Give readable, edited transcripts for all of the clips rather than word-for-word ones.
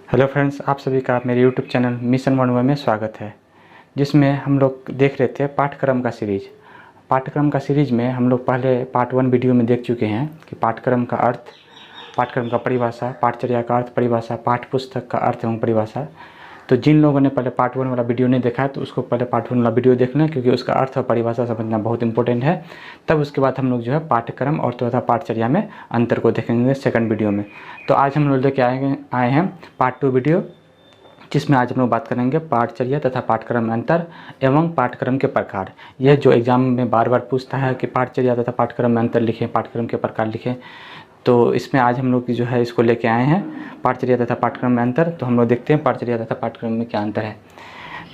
Hello friends, आप सभी का मेरे यूट्यूब चैनल मिशन मनवा में स्वागत है, जिसमें हम लोग देख रहे थे पाठ्यक्रम का सीरीज। पाठ्यक्रम का सीरीज में हम लोग पहले पार्ट 1 वीडियो में देख चुके हैं कि पाठ्यक्रम का अर्थ, पाठ्यक्रम का परिभाषा, पाठचर्या का अर्थ परिभाषा, पाठ्य पुस्तक का अर्थ एवं परिभाषा। तो जिन लोगों ने पहले पार्ट 1 वाला वीडियो नहीं देखा है तो उसको पहले पार्ट 1 वाला वीडियो देख लें, क्योंकि उसका अर्थ और परिभाषा समझना बहुत इंपॉर्टेंट है। तब उसके बाद हम लोग जो है पाठ्यक्रम और तथा पाठचर्या में अंतर को देखेंगे सेकंड वीडियो में। तो आज हम लोग लेके आए हैं पार्ट 2 वीडियो, जिसमें आज हम लोग बात करेंगे पाठचर्या तथा पाठ्यक्रम में अंतर एवं पाठ्यक्रम के प्रकार। यह जो एग्जाम में बार बार पूछता है कि पाठचर्या तथा पाठ्यक्रम में अंतर लिखें, पाठ्यक्रम के प्रकार लिखें, तो इसमें आज हम लोग जो है इसको लेके आए हैं पाठचर्या तथा पाठ्यक्रम में अंतर। तो हम लोग देखते हैं पाठचर्या तथा पाठ्यक्रम में क्या अंतर है।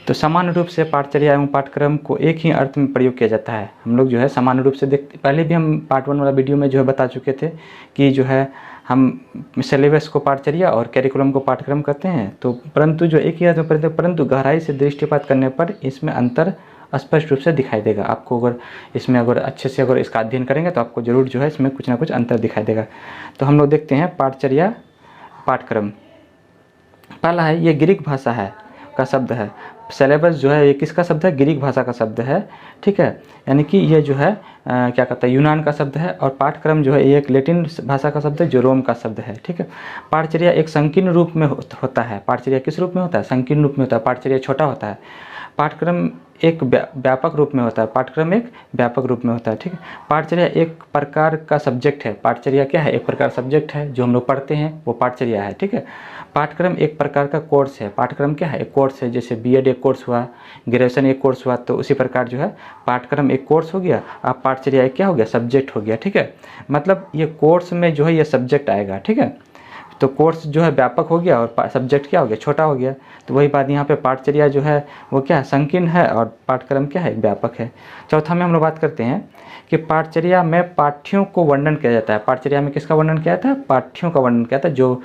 तो सामान्य रूप से पाठचर्या एवं पाठ्यक्रम को एक ही अर्थ में प्रयोग किया जाता है। हम लोग जो है सामान्य रूप से देखते, पहले भी हम पार्ट 1 वाला वीडियो में जो है बता चुके थे कि जो है हम सिलेबस को पाठचर्या और कैरिकुलम को पाठ्यक्रम कहते हैं। तो परंतु जो एक ही अर्थ में, परंतु गहराई से दृष्टिपात करने पर इसमें अंतर स्पष्ट रूप से दिखाई देगा आपको। अगर इसमें अच्छे से इसका अध्ययन करेंगे तो आपको ज़रूर जो है इसमें कुछ ना कुछ अंतर दिखाई देगा। तो हम लोग देखते हैं पाठचर्या पाठ्यक्रम। पहला है, ये ग्रीक भाषा है का शब्द है। सिलेबस जो है ये किसका शब्द है? ग्रीक भाषा का शब्द है, ठीक है। यानी कि ये जो है क्या कहता है, यूनान का शब्द है। और पाठ्यक्रम जो है ये एक लैटिन भाषा का शब्द है जो रोम का शब्द है, ठीक है। पाठचर्या एक संकीर्ण रूप में होता है। पाठचर्या किस रूप में होता है? संकीर्ण रूप में होता है। पाठचर्या छोटा होता है। पाठ्यक्रम एक व्यापक रूप में होता है। पाठ्यक्रम एक व्यापक रूप में होता है, ठीक है। पाठचर्या एक प्रकार का सब्जेक्ट है। पाठचर्या क्या है? एक प्रकार सब्जेक्ट है जो हम लोग पढ़ते हैं, वो पाठचर्या है, ठीक है। पाठ्यक्रम एक प्रकार का कोर्स है। पाठ्यक्रम क्या है? एक कोर्स है। जैसे बीएड एक कोर्स हुआ, ग्रेजुएशन एक कोर्स हुआ, तो उसी प्रकार जो है पाठ्यक्रम एक कोर्स हो गया। अब पाठचर्या एक क्या हो गया? सब्जेक्ट हो गया, ठीक है। मतलब ये कोर्स में जो है ये सब्जेक्ट आएगा, ठीक है। तो कोर्स जो है व्यापक हो गया और सब्जेक्ट क्या हो गया? छोटा हो गया। तो वही बात यहाँ पे पाठचर्या जो है वो क्या है? संकीर्ण है और पाठ्यक्रम क्या है? व्यापक है। चौथा में हम लोग बात करते हैं कि पाठचर्या में पाठ्यों को वर्णन किया जाता है। पाठचर्या में किसका वर्णन किया जाता है? पाठ्यों का वर्णन किया जाता है। जो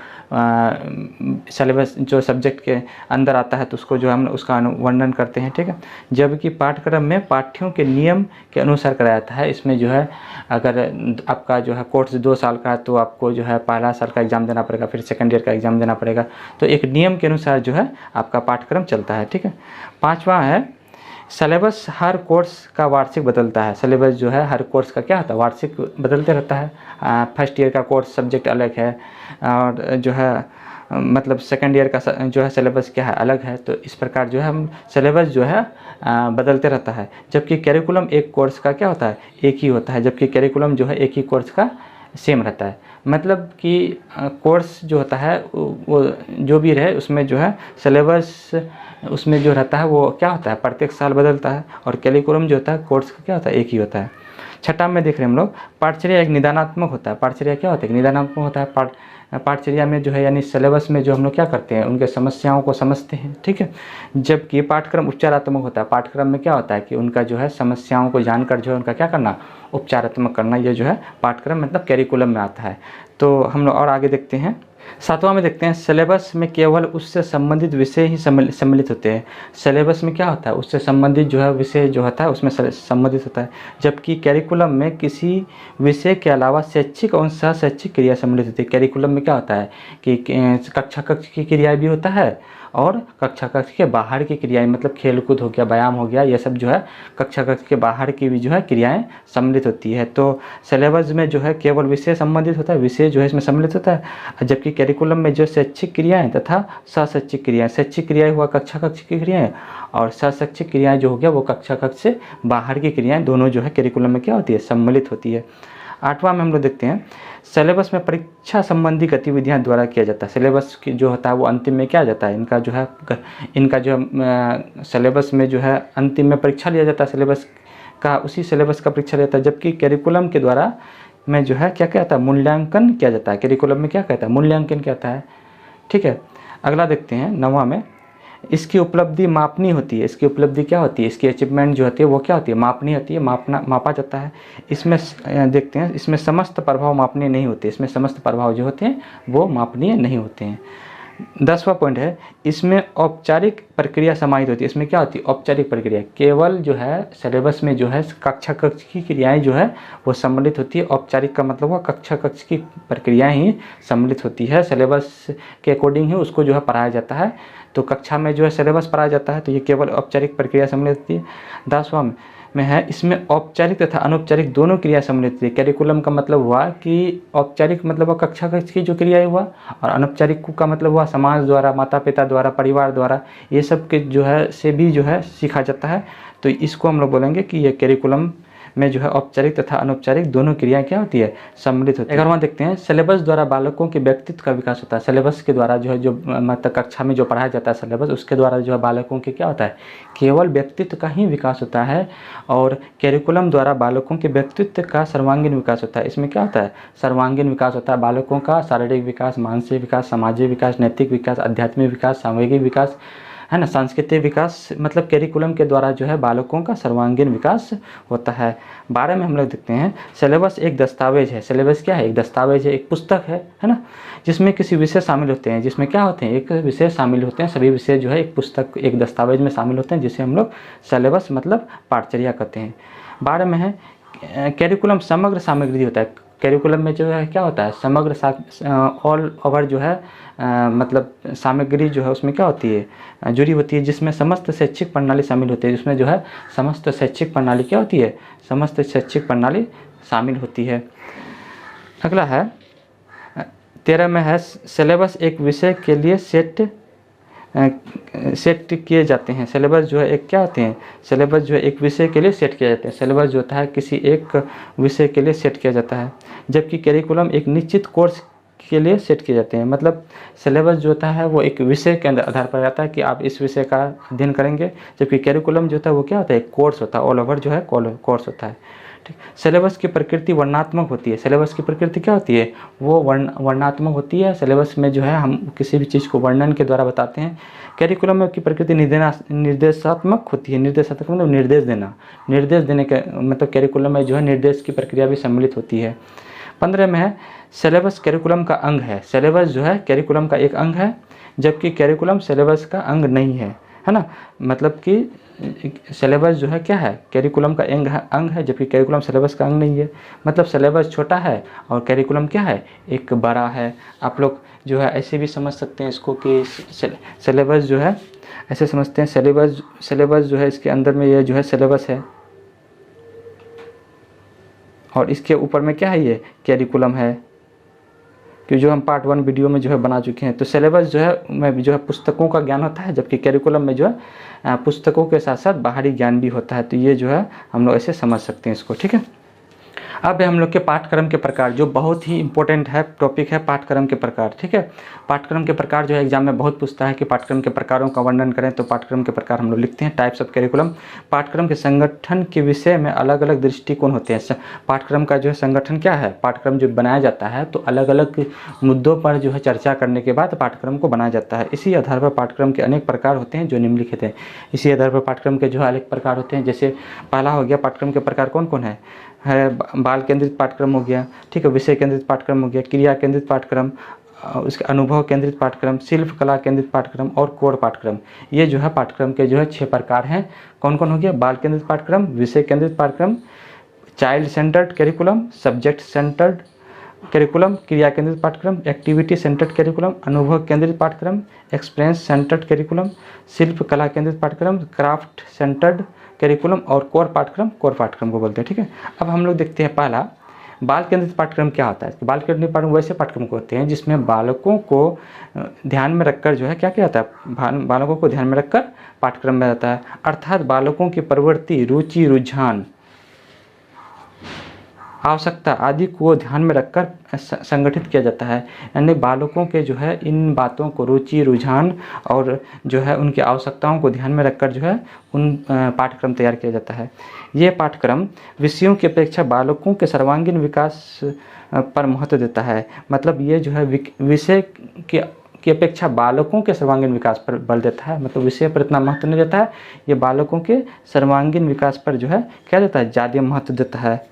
सिलेबस जो सब्जेक्ट के अंदर आता है तो उसको जो हम उसका वर्णन करते हैं, ठीक है। जबकि पाठ्यक्रम में पाठ्यों के नियम के अनुसार कराया जाता है। इसमें जो है अगर आपका जो है कोर्स 2 साल का है तो आपको जो है पहला साल का एग्ज़ाम देना पड़ेगा, फिर सेकंड ईयर का एग्ज़ाम देना पड़ेगा। तो एक नियम के अनुसार जो है आपका पाठ्यक्रम चलता है, ठीक है। पांचवा है, सिलेबस हर कोर्स का वार्षिक बदलता है। सिलेबस जो है हर कोर्स का क्या होता है? वार्षिक बदलते रहता है। फर्स्ट ईयर का कोर्स सब्जेक्ट अलग है और जो है मतलब सेकंड ईयर का जो है सिलेबस क्या है? अलग है। तो इस प्रकार जो है हम सिलेबस जो है बदलते रहता है। जबकि कैरिकुलम एक कोर्स का क्या होता है? एक ही होता है। जबकि कैरिकुलम जो है एक ही कोर्स का सेम रहता है। मतलब कि कोर्स जो होता है वो जो भी रहे उसमें जो है सिलेबस उसमें जो रहता है वो क्या होता है? प्रत्येक साल बदलता है। और कैरिकुलम जो होता है कोर्स का क्या होता है? एक ही होता है। छठा में देख रहे हैं हम लोग, पाठचर्या एक निदानात्मक होता है। पाठचर्या क्या होता है? निदानात्मक होता है। पाठचर्या में जो है यानी सिलेबस में जो हम लोग क्या करते हैं? उनके समस्याओं को समझते हैं, ठीक है। जबकि पाठ्यक्रम उपचारात्मक होता है। पाठ्यक्रम में क्या होता है कि उनका जो है समस्याओं को जानकर जो है उनका क्या करना? उपचारात्मक करना। ये जो है पाठ्यक्रम मतलब कैरिकुलम में आता है। तो हम लोग और आगे देखते हैं, 7वां में देखते हैं, सिलेबस में केवल उससे संबंधित विषय ही सम्मिलित होते हैं। सिलेबस में क्या होता है? उससे संबंधित जो है विषय जो होता है उसमें संबंधित होता है। जबकि कैरिकुलम में किसी विषय के अलावा शैक्षिक और सह शैक्षिक क्रिया सम्मिलित होती है। कैरिकुलम में क्या होता है कि कक्षा की क्रिया भी होता है और कक्षा कक्ष के बाहर की क्रियाएं, मतलब खेलकूद हो गया, व्यायाम हो गया, ये सब जो है कक्षा कक्ष के बाहर की भी जो है क्रियाएं सम्मिलित होती है। तो सिलेबस में जो है केवल विषय संबंधित होता है, विषय जो है इसमें सम्मिलित होता है। जबकि कैरिकुलम में जो शैक्षिक क्रियाएं तथा शैक्षिक क्रियाएं, शैक्षिक क्रियाएं हुआ कक्षा कक्ष की क्रियाएं और शैक्षिक क्रियाएं जो हो गया वो कक्षा कक्ष से बाहर की क्रियाएं, दोनों जो है कैरिकुलम में क्या होती है? सम्मिलित होती है। 8वां में हम लोग देखते हैं, सिलेबस में परीक्षा संबंधी गतिविधियां द्वारा किया जाता है। सिलेबस की जो होता है वो अंतिम में क्या जाता है? इनका जो सिलेबस में जो है अंतिम में परीक्षा लिया जाता है सिलेबस का, उसी सिलेबस का परीक्षा लिया जाता है। जबकि कैरिकुलम के द्वारा में जो है क्या कहता है? मूल्यांकन किया जाता है। कैरिकुलम में क्या कहता है? मूल्यांकन क्या होता है, ठीक है। अगला देखते हैं 9वां में, इसकी उपलब्धि मापनी होती है। इसकी उपलब्धि क्या होती है? इसकी अचीवमेंट जो होती है वो क्या होती है? मापनी होती है, मापा जाता है। इसमें देखते हैं, इसमें समस्त प्रभाव मापनीय नहीं होते। इसमें समस्त प्रभाव जो होते हैं वो मापनीय नहीं होते हैं। 10वां पॉइंट है, इसमें औपचारिक प्रक्रिया समाहित होती है। इसमें क्या होती है? औपचारिक प्रक्रिया। केवल जो है सिलेबस में जो है कक्षा कक्ष की क्रियाएं जो है वो सम्मिलित होती है। औपचारिक का मतलब हुआ कक्षा कक्ष की प्रक्रियाएं ही सम्मिलित होती है, सिलेबस के अकॉर्डिंग ही उसको जो है पढ़ाया जाता है। तो कक्षा में जो है सिलेबस पढ़ाया जाता है, तो ये केवल औपचारिक प्रक्रिया सम्मिलित होती है। 10वां में है, इसमें औपचारिक तथा अनौपचारिक दोनों क्रिया सम्मिलित होती है। कैरिकुलम का मतलब हुआ कि औपचारिक मतलब हुआ कक्षा कक्ष की जो क्रियाएं हुआ, और अनौपचारिक का मतलब हुआ समाज द्वारा, माता पिता द्वारा, परिवार द्वारा, ये सब के जो है से भी जो है सीखा जाता है। तो इसको हम लोग बोलेंगे कि ये कैरिकुलम में जो है औपचारिक तथा अनौपचारिक दोनों क्रियाएं क्या होती है? सम्मिलित होती है। 11वां देखते हैं, सिलेबस द्वारा बालकों के व्यक्तित्व का विकास होता है। सिलेबस के द्वारा जो है जो मतलब कक्षा में जो पढ़ाया जाता है सिलेबस, उसके द्वारा जो है बालकों के क्या होता है? केवल व्यक्तित्व का ही विकास होता है। और कैरिकुलम द्वारा बालकों के व्यक्तित्व का सर्वांगीण विकास होता है। इसमें क्या होता है? सर्वांगीण विकास होता है। बालकों का शारीरिक विकास, मानसिक विकास, सामाजिक विकास, नैतिक विकास, आध्यात्मिक विकास, सामूहिक विकास, है ना, सांस्कृतिक विकास, मतलब कैरिकुलम के द्वारा जो है बालकों का सर्वांगीण विकास होता है। 12 में हम लोग देखते हैं, सिलेबस एक दस्तावेज है। सिलेबस क्या है? एक दस्तावेज है, एक पुस्तक है ना, जिसमें किसी विषय शामिल होते हैं। जिसमें क्या होते हैं? एक विषय शामिल होते हैं। सभी विषय जो है एक पुस्तक, एक दस्तावेज में शामिल होते हैं, जिसे हम लोग सिलेबस मतलब पाठचर्या कहते हैं। 12 में है, कैरिकुलम समग्र सामग्री होता है। कैरिकुलम में जो है क्या होता है? समग्र ऑल ओवर जो है मतलब सामग्री जो है उसमें क्या होती है? जुड़ी होती है, जिसमें समस्त शैक्षिक प्रणाली शामिल होती है। जिसमें जो है समस्त शैक्षिक प्रणाली क्या होती है? समस्त शैक्षिक प्रणाली शामिल होती है। अगला है 13 में है, सिलेबस एक विषय के लिए सेट किए जाते हैं। सिलेबस जो है एक क्या होते हैं? सिलेबस जो है एक विषय के लिए सेट किया जाता है। सिलेबस जो होता है किसी एक विषय के लिए सेट किया जाता है, जबकि कैरिकुलम एक निश्चित कोर्स के लिए सेट किए जाते हैं। मतलब सिलेबस जो होता है वो एक विषय के अंदर आधार पर जाता है कि आप इस विषय का अध्ययन करेंगे, जबकि कैरिकुलम जो होता है वो क्या होता है? एक कोर्स होता है, ऑल ओवर जो है कोर्स होता है। ठीक। सिलेबस की प्रकृति वर्णनात्मक होती है। सिलेबस की प्रकृति क्या होती है? वो वर्णनात्मक होती है। सिलेबस में जो है हम किसी भी चीज़ को वर्णन के द्वारा बताते हैं। कैरिकुलम की प्रकृति निर्देशात्मक होती है। निर्देशात्मक मतलब निर्देश देने के मतलब कैरिकुलम में जो है निर्देश की प्रक्रिया भी सम्मिलित होती है। 15 में है, सिलेबस कैरिकुलम का अंग है। सिलेबस जो है कैरिकुलम का एक अंग है, जबकि कैरिकुलम सिलेबस का अंग नहीं है, है ना। मतलब कि सिलेबस जो है क्या है? कैरिकुलम का अंग है, जबकि कैरिकुलम सिलेबस का अंग नहीं है। मतलब सिलेबस छोटा है और कैरिकुलम क्या है? एक बड़ा है। आप लोग जो है ऐसे भी समझ सकते हैं इसको कि सिलेबस जो है ऐसे समझते हैं, सिलेबस जो है इसके अंदर में ये जो है सिलेबस है, और इसके ऊपर में क्या है? ये कैरिकुलम है, कि जो हम पार्ट 1 वीडियो में जो है बना चुके हैं। तो सिलेबस जो है में जो है पुस्तकों का ज्ञान होता है, जबकि कैरिकुलम में जो है पुस्तकों के साथ साथ बाहरी ज्ञान भी होता है। तो ये जो है हम लोग ऐसे समझ सकते हैं इसको। ठीक है। अब हम लोग के पाठ्यक्रम के प्रकार, जो बहुत ही इंपॉर्टेंट है टॉपिक है, पाठ्यक्रम के प्रकार। ठीक है। पाठ्यक्रम के प्रकार जो है एग्जाम में बहुत पूछता है कि पाठ्यक्रम के प्रकारों का वर्णन करें, तो पाठ्यक्रम के प्रकार हम लोग लिखते हैं, टाइप्स ऑफ कैरिकुलम। पाठ्यक्रम के संगठन के विषय में अलग अलग दृष्टिकोण होते हैं। पाठ्यक्रम का जो है संगठन क्या है? पाठ्यक्रम जो बनाया जाता है तो अलग अलग मुद्दों पर जो है चर्चा करने के बाद पाठ्यक्रम को बनाया जाता है। इसी आधार पर पाठ्यक्रम के अनेक प्रकार होते हैं जो निम्नलिखित हैं। इसी आधार पर पाठ्यक्रम के जो है अनेक प्रकार होते हैं। जैसे पहला हो गया पाठ्यक्रम के प्रकार कौन कौन है? बाल केंद्रित पाठ्यक्रम हो गया, ठीक है, विषय केंद्रित पाठ्यक्रम हो गया, क्रिया केंद्रित पाठ्यक्रम, उसके अनुभव केंद्रित पाठ्यक्रम, शिल्प कला केंद्रित पाठ्यक्रम और कोर पाठ्यक्रम। ये जो है पाठ्यक्रम के जो है 6 प्रकार हैं। कौन कौन हो गया? बाल केंद्रित पाठ्यक्रम, विषय केंद्रित पाठ्यक्रम, child centred curriculum, subject centred curriculum, क्रिया केंद्रित पाठ्यक्रम, एक्टिविटी सेंटर्ड कैरिकुलम, अनुभव केंद्रित पाठ्यक्रम, एक्सपीरियंस सेंटर्ड कैरिकुलम, शिल्प कला केंद्रित पाठ्यक्रम, क्राफ्ट सेंटर्ड कैरिकुलम और कोर पाठ्यक्रम को बोलते हैं। ठीक है। अब हम लोग देखते हैं पहला बाल केंद्रित पाठ्यक्रम क्या होता है। बाल केंद्रित पाठ्यक्रम वैसे पाठ्यक्रम होते हैं जिसमें बालकों को ध्यान में रखकर जो है क्या किया जाता है? बालकों को ध्यान में रखकर पाठ्यक्रम में जाता है। अर्थात बालकों की प्रवृत्ति, रुचि, रुझान, आवश्यकता आदि को ध्यान में रखकर संगठित किया जाता है। यानी बालकों के जो है इन बातों को, रुचि, रुझान और जो है उनकी आवश्यकताओं को ध्यान में रखकर जो है उन पाठ्यक्रम तैयार किया जाता है। ये पाठ्यक्रम विषयों की अपेक्षा बालकों के सर्वांगीण विकास पर महत्व देता है। मतलब ये जो है विषय की अपेक्षा बालकों के सर्वांगीण विकास पर बल देता है। मतलब विषय पर इतना महत्व नहीं देता है, ये बालकों के सर्वांगीण विकास पर जो है क्या देता है? ज़्यादा महत्व देता है।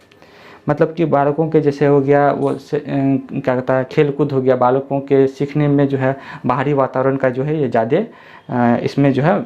मतलब कि बालकों के जैसे हो गया वो क्या कहता है, खेल कूद हो गया, बालकों के सीखने में जो है बाहरी वातावरण का जो है ये ज़्यादा इसमें जो है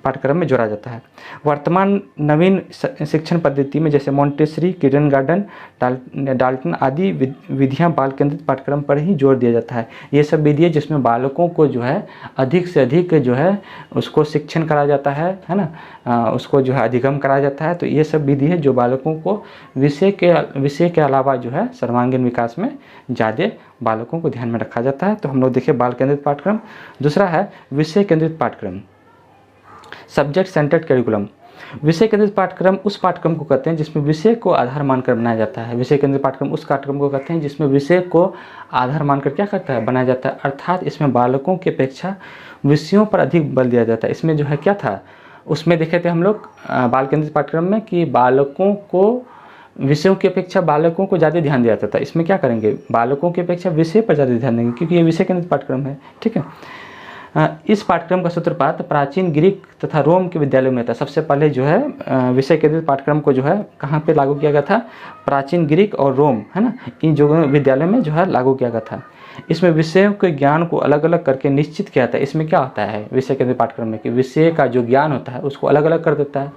पाठ्यक्रम में जोड़ा जाता है। वर्तमान नवीन शिक्षण पद्धति में जैसे मॉन्टेसरी, किंडरगार्टन, डाल्टन आदि विधियां बाल केंद्रित पाठ्यक्रम पर ही जोर दिया जाता है। ये सब विधियाँ जिसमें बालकों को जो है अधिक से अधिक जो है उसको शिक्षण कराया जाता है ना, उसको जो है अधिगम कराया जाता है। तो ये सब विधि है जो बालकों को विषय के अलावा जो है सर्वांगीण विकास में ज़्यादा बालकों को ध्यान में रखा जाता है। तो हम लोग देखिए बाल केंद्रित पाठ्यक्रम। दूसरा है विषय केंद्रित पाठ्यक्रम, सब्जेक्ट सेंटर्ड करिकुलम। विषय केंद्रित पाठ्यक्रम उस पाठ्यक्रम को कहते हैं जिसमें विषय को आधार मानकर बनाया जाता है। विषय केंद्रित पाठ्यक्रम उस पाठ्यक्रम को कहते हैं जिसमें विषय को आधार मानकर क्या करता है, बनाया जाता है। अर्थात इसमें बालकों की अपेक्षा विषयों पर अधिक बल दिया जाता है। इसमें जो है क्या था, उसमें देखे थे हम लोग बाल केंद्रित पाठ्यक्रम में कि बालकों को विषयों की अपेक्षा बालकों को ज़्यादा ध्यान दिया जाता है। इसमें क्या करेंगे, बालकों की अपेक्षा विषय पर ज़्यादा ध्यान देंगे क्योंकि ये विषय केंद्रित पाठ्यक्रम है। ठीक है, इस पाठ्यक्रम का सूत्रपात प्राचीन ग्रीक तथा रोम के विद्यालयों में था। सबसे पहले जो है विषय केंद्रित पाठ्यक्रम को जो है कहाँ पे लागू किया गया था, प्राचीन ग्रीक और रोम, है ना, इन जो विद्यालयों में जो है लागू किया गया था। इसमें विषयों के ज्ञान को अलग अलग करके निश्चित किया था। इसमें क्या होता है विषय केंद्रित पाठ्यक्रम में कि विषय का जो ज्ञान होता है उसको अलग अलग कर देता है,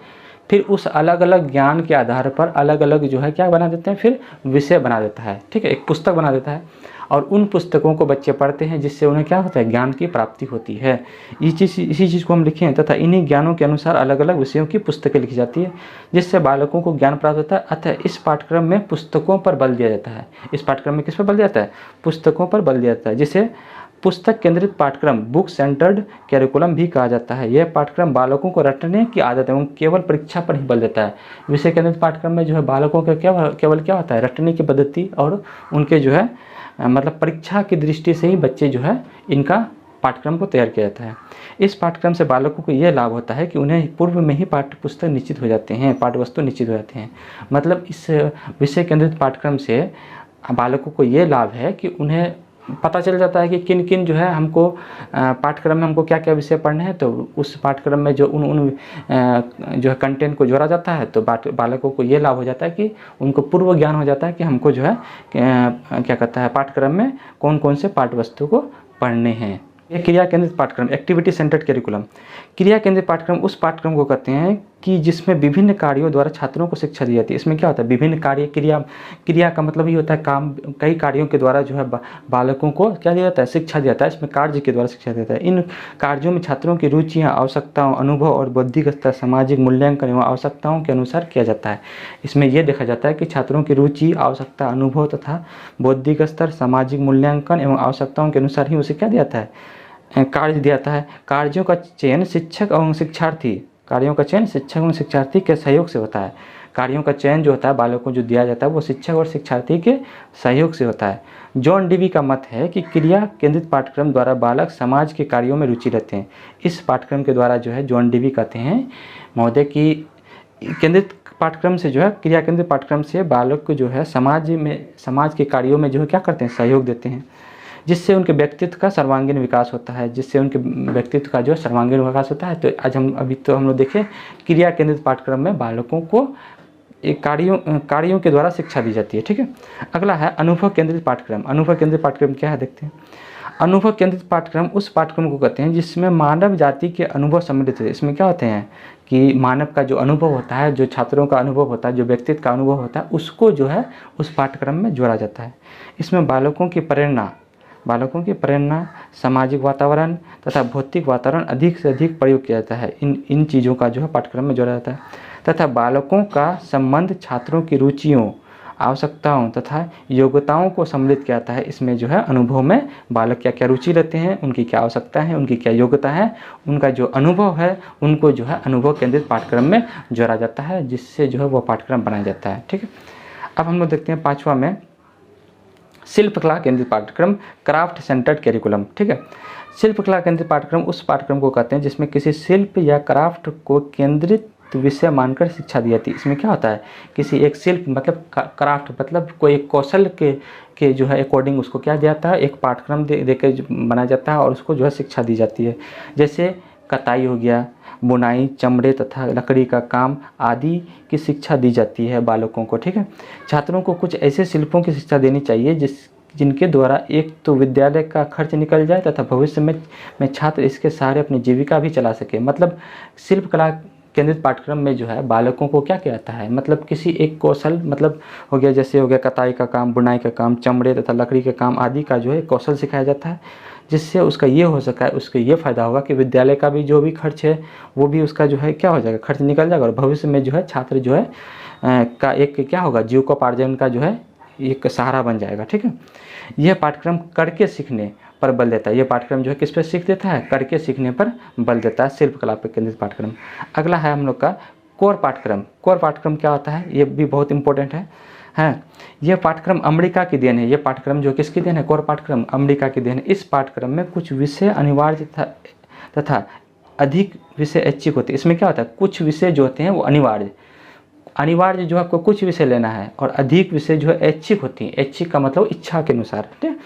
फिर उस अलग अलग ज्ञान के आधार पर अलग अलग जो है क्या बना देते हैं, फिर विषय बना देता है। ठीक है, एक पुस्तक बना देता है और उन पुस्तकों को बच्चे पढ़ते हैं जिससे उन्हें क्या होता है, ज्ञान की प्राप्ति होती है। इसी चीज़ को हम लिखे हैं तथा इन्हीं ज्ञानों के अनुसार अलग अलग विषयों की पुस्तकें लिखी जाती है जिससे बालकों को ज्ञान प्राप्त होता है। अतः इस पाठ्यक्रम में पुस्तकों पर बल दिया जाता है। इस पाठ्यक्रम में किस पर बल दिया जाता है, पुस्तकों पर बल दिया जाता है, जिसे पुस्तक केंद्रित पाठ्यक्रम बुक सेंटर्ड कैरिकुलम भी कहा जाता है। यह पाठ्यक्रम बालकों को रटने की आदत एवं केवल परीक्षा पर ही बल देता है। विषय केंद्रित पाठ्यक्रम में जो है बालकों का केवल क्या होता है, रटने की पद्धति और उनके जो है मतलब परीक्षा की दृष्टि से ही बच्चे जो है इनका पाठ्यक्रम को तैयार किया जाता है। इस पाठ्यक्रम से बालकों को यह लाभ होता है कि उन्हें पूर्व में ही पाठ्य पुस्तक निश्चित हो जाते हैं, पाठ्यवस्तु निश्चित हो जाते हैं। मतलब इस विषय केंद्रित पाठ्यक्रम से बालकों को ये लाभ है कि उन्हें पता चल जाता है कि किन किन जो है हमको पाठ्यक्रम में हमको क्या क्या विषय पढ़ने हैं। तो उस पाठ्यक्रम में जो उन जो है कंटेंट को जोड़ा जाता है तो बालकों को ये लाभ हो जाता है कि उनको पूर्व ज्ञान हो जाता है कि हमको जो है क्या कहता है पाठ्यक्रम में कौन कौन से पाठ्यवस्तु को पढ़ने हैं। ये क्रिया केंद्रित पाठ्यक्रम, एक्टिविटी सेंटर्ड करिकुलम। क्रिया केंद्रित पाठ्यक्रम उस पाठ्यक्रम को कहते हैं कि जिसमें विभिन्न कार्यों द्वारा छात्रों को शिक्षा दी जाती है। इसमें क्या होता है, विभिन्न कार्य, क्रिया का मतलब ये होता है काम, कई कार्यों के द्वारा जो है बालकों को क्या दिया जाता है, शिक्षा दिया जाता है। इसमें कार्य के द्वारा शिक्षा देता है। इन कार्यों में छात्रों की रुचियाँ, आवश्यकताओं, अनुभव और बौद्धिक स्तर, सामाजिक मूल्यांकन एवं आवश्यकताओं के अनुसार किया जाता है। इसमें यह देखा जाता है कि छात्रों की रुचि, आवश्यकता, अनुभव तथा बौद्धिक स्तर, सामाजिक मूल्यांकन एवं आवश्यकताओं के अनुसार ही उसे क्या दिया जाता है, कार्य दिया जाता है। कार्यों का चयन शिक्षक एवं शिक्षार्थी, कार्यों का चयन शिक्षक एवं शिक्षार्थी के सहयोग से होता है। कार्यों का चयन जो होता है बालकों को जो दिया जाता है वो शिक्षक और शिक्षार्थी के सहयोग से होता है। जॉन डीवी का मत है कि क्रिया केंद्रित पाठ्यक्रम द्वारा बालक समाज के कार्यों में रुचि लेते हैं। इस पाठ्यक्रम के द्वारा जो है जॉन डीवी कहते हैं महोदय कि केंद्रित पाठ्यक्रम से जो है क्रिया केंद्रित पाठ्यक्रम से बालक को जो है समाज के कार्यों में जो है क्या करते हैं, सहयोग देते हैं, जिससे उनके व्यक्तित्व का सर्वांगीण विकास होता है, जिससे उनके व्यक्तित्व का जो सर्वांगीण विकास होता है। तो आज हम लोग देखें क्रिया केंद्रित पाठ्यक्रम में बालकों को एक कार्यों के द्वारा शिक्षा दी जाती है। ठीक है, अगला है अनुभव केंद्रित पाठ्यक्रम। अनुभव केंद्रित पाठ्यक्रम क्या है देखते हैं। अनुभव केंद्रित पाठ्यक्रम उस पाठ्यक्रम को कहते हैं जिसमें मानव जाति के अनुभव सम्मिलित है। इसमें क्या होते हैं कि मानव का जो अनुभव होता है, जो छात्रों का अनुभव होता है, जो व्यक्तित्व का अनुभव होता है, उसको जो है उस पाठ्यक्रम में जोड़ा जाता है। इसमें बालकों की प्रेरणा, सामाजिक वातावरण तथा भौतिक वातावरण अधिक से अधिक प्रयोग किया जाता है। इन चीज़ों का जो है पाठ्यक्रम में जोड़ा जाता है तथा बालकों का संबंध छात्रों की रुचियों, आवश्यकताओं तथा योग्यताओं को सम्मिलित किया जाता है। इसमें जो है अनुभव में बालक क्या क्या रुचि लेते हैं, उनकी क्या आवश्यकता है, उनकी क्या योग्यता है, उनका जो अनुभव है उनको जो है अनुभव केंद्रित पाठ्यक्रम में जोड़ा जाता है, जिससे जो है वो पाठ्यक्रम बनाया जाता है। ठीक है, अब हम लोग देखते हैं पाँचवा में शिल्पकला केंद्रित पाठ्यक्रम, क्राफ्ट सेंटर्ड कैरिकुलम। ठीक है, शिल्पकला केंद्रित पाठ्यक्रम उस पाठ्यक्रम को कहते हैं जिसमें किसी शिल्प या क्राफ्ट को केंद्रित विषय मानकर शिक्षा दी जाती है। इसमें क्या होता है, किसी एक शिल्प मतलब क्राफ्ट मतलब कोई एक कौशल के जो है अकॉर्डिंग उसको क्या दिया जाता है, एक पाठ्यक्रम दे के बनाया जाता है और उसको जो है शिक्षा दी जाती है। जैसे कताई हो गया, बुनाई, चमड़े तथा लकड़ी का काम आदि की शिक्षा दी जाती है बालकों को। ठीक है, छात्रों को कुछ ऐसे शिल्पों की शिक्षा देनी चाहिए जिनके द्वारा एक तो विद्यालय का खर्च निकल जाए तथा भविष्य में छात्र इसके सहारे अपनी जीविका भी चला सके। मतलब शिल्पकला केंद्रित पाठ्यक्रम में जो है बालकों को क्या कहता है, मतलब किसी एक कौशल, मतलब हो गया जैसे हो गया कताई का काम, बुनाई का काम, चमड़े तथा लकड़ी के काम आदि का जो है कौशल सिखाया जाता है, जिससे उसका ये हो सका है, उसको ये फ़ायदा होगा कि विद्यालय का भी जो भी खर्च है वो भी उसका जो है क्या हो जाएगा, खर्च निकल जाएगा और भविष्य में जो है छात्र जो है का एक क्या होगा, जीविकोपार्जन का जो है एक सहारा बन जाएगा। ठीक है, यह पाठ्यक्रम करके सीखने पर बल देता है। ये पाठ्यक्रम जो है किस पर सीख देता है, करके सीखने पर बल देता है, शिल्पकला पर केंद्रित पाठ्यक्रम। अगला है हम लोग का कोर पाठ्यक्रम। कोर पाठ्यक्रम क्या होता है, ये भी बहुत इंपॉर्टेंट है। ये पाठ्यक्रम अमेरिका की देन है। ये पाठ्यक्रम जो किसकी देन है, कोर पाठ्यक्रम अमेरिका की देन है। इस पाठ्यक्रम में कुछ विषय अनिवार्य तथा अधिक विषय ऐच्छिक होते हैं। इसमें क्या होता है, कुछ विषय जो होते हैं वो अनिवार्य जो आपको कुछ विषय लेना है और अधिक विषय जो है ऐच्छिक होती हैं। ऐच्छिक का मतलब इच्छा के अनुसार, ठीक है,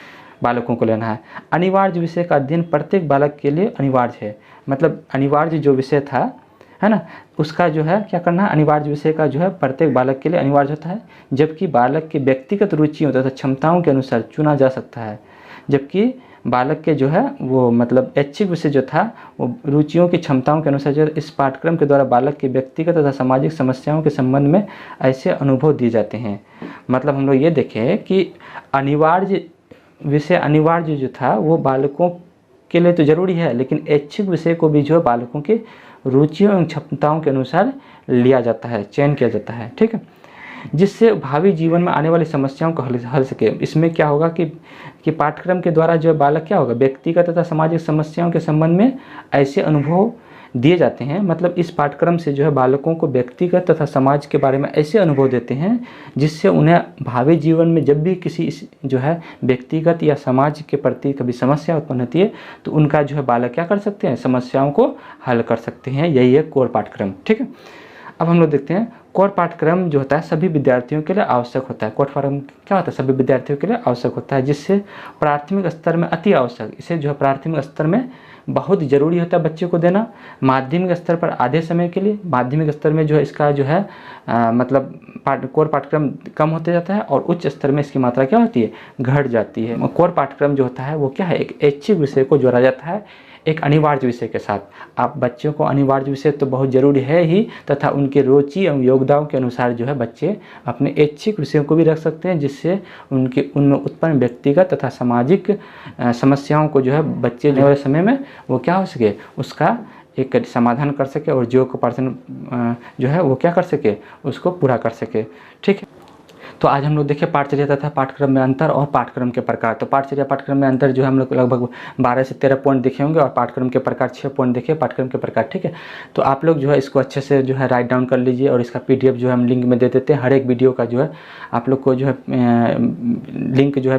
बालकों को लेना है। अनिवार्य विषय का अध्ययन प्रत्येक बालक के लिए अनिवार्य है। मतलब अनिवार्य जो विषय था, है ना, उसका जो है क्या करना है, अनिवार्य विषय का जो है प्रत्येक बालक के लिए अनिवार्य होता है, जबकि बालक की व्यक्तिगत रुचियों तथा क्षमताओं के अनुसार चुना जा सकता है। जबकि बालक के जो है वो मतलब ऐच्छिक विषय जो था वो रुचियों की क्षमताओं के अनुसार जो इस पाठ्यक्रम के द्वारा बालक की व्यक्तिगत तथा सामाजिक समस्याओं के संबंध में ऐसे अनुभव दिए जाते हैं। मतलब हम लोग ये देखें कि अनिवार्य विषय अनिवार्य जो था वो बालकों के लिए तो ज़रूरी है, लेकिन ऐच्छिक विषय को भी जो है बालकों के रुचियों एवं क्षमताओं के अनुसार लिया जाता है, चयन किया जाता है। ठीक है, जिससे भावी जीवन में आने वाली समस्याओं को हल सके। इसमें क्या होगा कि पाठ्यक्रम के द्वारा जो है बालक क्या होगा, व्यक्तिगत तथा सामाजिक समस्याओं के संबंध में ऐसे अनुभव दिए जाते हैं। मतलब इस पाठ्यक्रम से जो है बालकों को व्यक्तिगत तथा समाज के बारे में ऐसे अनुभव देते हैं जिससे उन्हें भावी जीवन में जब भी किसी जो है व्यक्तिगत या समाज के प्रति कभी समस्या उत्पन्न होती है तो उनका जो है बालक क्या कर सकते हैं, समस्याओं को हल कर सकते हैं। यही है कोर पाठ्यक्रम। ठीक है, अब हम लोग देखते हैं कोर पाठ्यक्रम जो होता है सभी विद्यार्थियों के लिए आवश्यक होता है। कोर पाठ्यक्रम क्या होता है, सभी विद्यार्थियों के लिए आवश्यक होता है, जिससे प्राथमिक स्तर में अति आवश्यक, इसे जो है प्राथमिक स्तर में बहुत ज़रूरी होता है बच्चे को देना। माध्यमिक स्तर पर आधे समय के लिए, माध्यमिक स्तर में जो है इसका जो है मतलब कोर पाठ्यक्रम कम होते जाता है और उच्च स्तर में इसकी मात्रा क्या होती है, घट जाती है। कोर पाठ्यक्रम जो होता है वो क्या है, एक ऐच्छिक विषय को जोड़ा जाता है एक अनिवार्य विषय के साथ। आप बच्चों को अनिवार्य विषय तो बहुत ज़रूरी है ही, तथा उनके रुचि एवं योग्यताओं के अनुसार जो है बच्चे अपने ऐच्छिक विषयों को भी रख सकते हैं, जिससे उनमें उत्पन्न व्यक्तिगत तथा सामाजिक समस्याओं को जो है बच्चे आने वाले समय में वो क्या हो सके, उसका एक समाधान कर सके और जीविकोपार्जन जो है वो क्या कर सके, उसको पूरा कर सके। ठीक है, तो आज हम लोग देखें पाठचर्या तथा पाठ्यक्रम में अंतर और पाठ्यक्रम के प्रकार। तो पाठचर्या पाठ्यक्रम में अंतर जो है हम लोग लगभग 12 से 13 पॉइंट देखे होंगे और पाठ्यक्रम के प्रकार 6 पॉइंट देखे पाठ्यक्रम के प्रकार। ठीक है, तो आप लोग जो है इसको अच्छे से जो है राइट डाउन कर लीजिए और इसका PDF जो है हम लिंक में दे देते हैं। हर एक वीडियो का जो है आप लोग को जो है लिंक जो है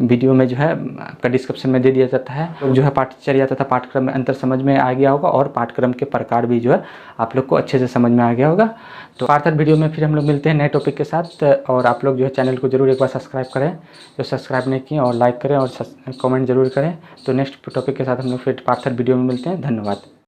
वीडियो में जो है आपका डिस्क्रिप्शन में दे दिया जाता है। तो जो है पाठचर्या तथा पाठ्यक्रम में अंतर समझ में आ गया होगा और पाठ्यक्रम के प्रकार भी जो है आप लोग को अच्छे से समझ में आ गया होगा। तो फार्दर वीडियो में फिर हम लोग मिलते हैं नए टॉपिक के साथ, और आप लोग जो है चैनल को जरूर एक बार सब्सक्राइब करें जो सब्सक्राइब नहीं किए, और लाइक करें और कमेंट जरूर करें। तो नेक्स्ट टॉपिक के साथ हम लोग फिर फार्दर वीडियो में मिलते हैं। धन्यवाद।